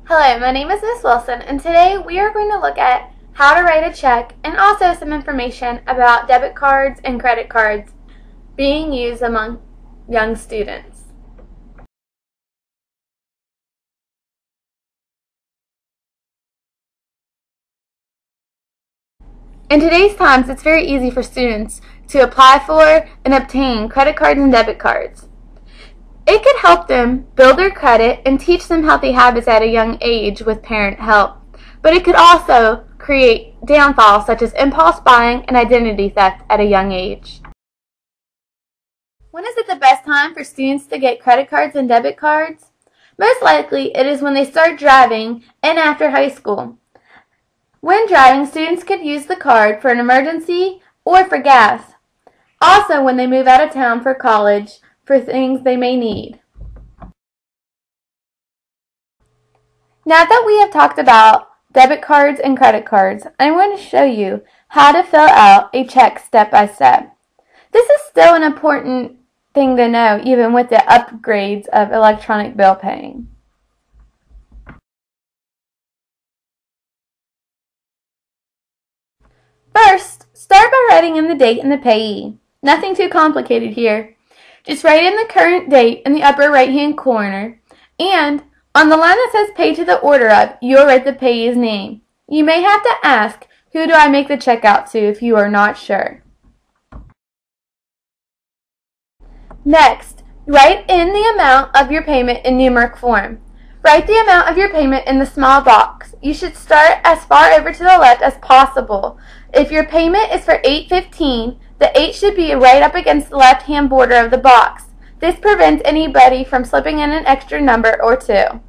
Hello, my name is Miss Wilson, and today we are going to look at how to write a check and also some information about debit cards and credit cards being used among young students. In today's times, it's very easy for students to apply for and obtain credit cards and debit cards. It could help them build their credit and teach them healthy habits at a young age with parent help. But it could also create downfalls such as impulse buying and identity theft at a young age. When is it the best time for students to get credit cards and debit cards? Most likely it is when they start driving and after high school. When driving, students could use the card for an emergency or for gas. Also when they move out of town for college, for things they may need. Now that we have talked about debit cards and credit cards, I'm going to show you how to fill out a check step by step. This is still an important thing to know even with the upgrades of electronic bill paying. First, start by writing in the date and the payee. Nothing too complicated here. Just write in the current date in the upper right-hand corner, and on the line that says pay to the order of, you'll write the payee's name. You may have to ask, who do I make the check out to if you are not sure. Next, write in the amount of your payment in numeric form. Write the amount of your payment in the small box. You should start as far over to the left as possible. If your payment is for $8.15, the 8 should be right up against the left-hand border of the box. This prevents anybody from slipping in an extra number or two.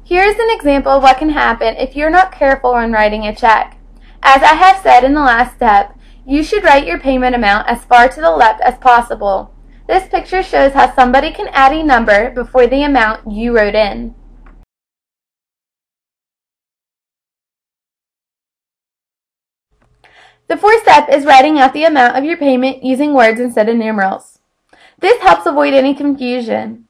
Here is an example of what can happen if you're not careful when writing a check. As I have said in the last step, you should write your payment amount as far to the left as possible. This picture shows how somebody can add a number before the amount you wrote in. The fourth step is writing out the amount of your payment using words instead of numerals. This helps avoid any confusion.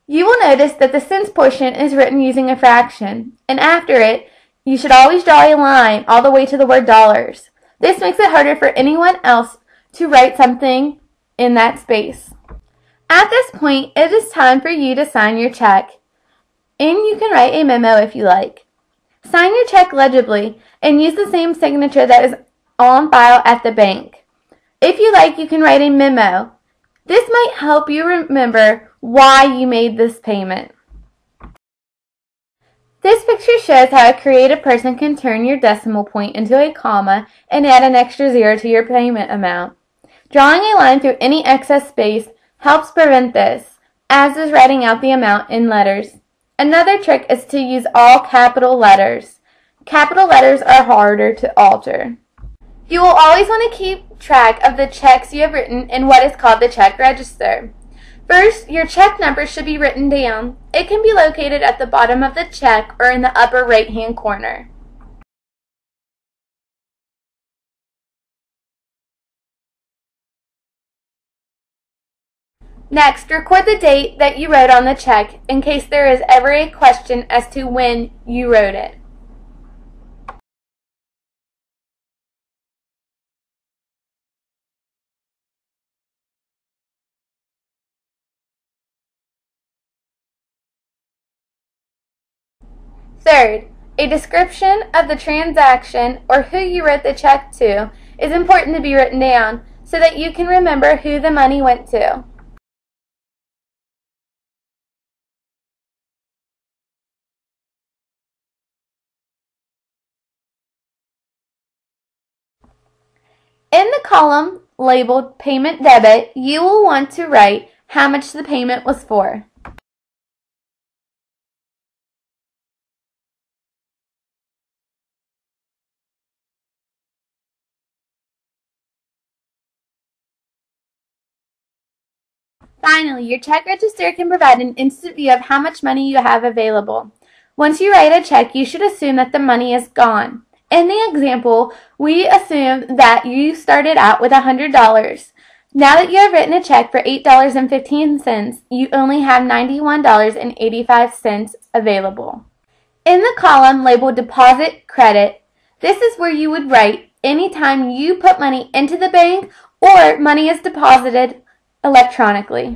You will notice that the cents portion is written using a fraction, and after it, you should always draw a line all the way to the word dollars. This makes it harder for anyone else to write something in that space. At this point, it is time for you to sign your check, and you can write a memo if you like. Sign your check legibly and use the same signature that is on file at the bank. If you like, you can write a memo. This might help you remember why you made this payment. This picture shows how a creative person can turn your decimal point into a comma and add an extra zero to your payment amount. Drawing a line through any excess space helps prevent this, as is writing out the amount in letters. Another trick is to use all capital letters. Capital letters are harder to alter. You will always want to keep track of the checks you have written in what is called the check register. First, your check number should be written down. It can be located at the bottom of the check or in the upper right-hand corner. Next, record the date that you wrote on the check in case there is ever a question as to when you wrote it. Third, a description of the transaction or who you wrote the check to is important to be written down so that you can remember who the money went to. In the column labeled Payment Debit, you will want to write how much the payment was for. Finally, your check register can provide an instant view of how much money you have available. Once you write a check, you should assume that the money is gone. In the example, we assume that you started out with $100. Now that you have written a check for $8.15, you only have $91.85 available. In the column labeled Deposit Credit, this is where you would write anytime you put money into the bank or money is deposited electronically.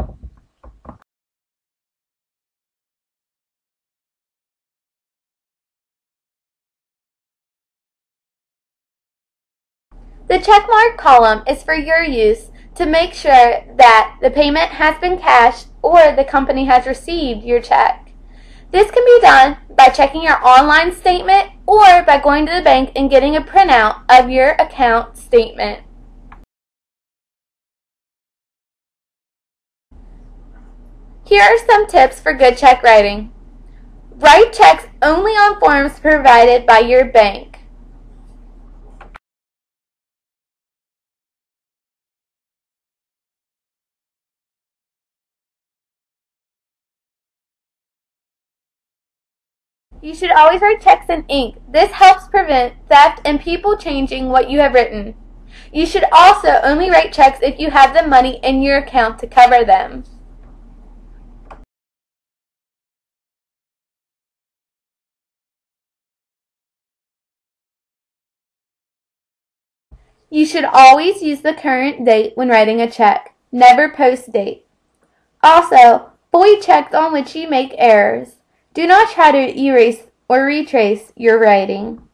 The checkmark column is for your use to make sure that the payment has been cashed or the company has received your check. This can be done by checking your online statement or by going to the bank and getting a printout of your account statement. Here are some tips for good check writing. Write checks only on forms provided by your bank. You should always write checks in ink. This helps prevent theft and people changing what you have written. You should also only write checks if you have the money in your account to cover them. You should always use the current date when writing a check. Never post date. Also, void checks on which you make errors. Do not try to erase or retrace your writing.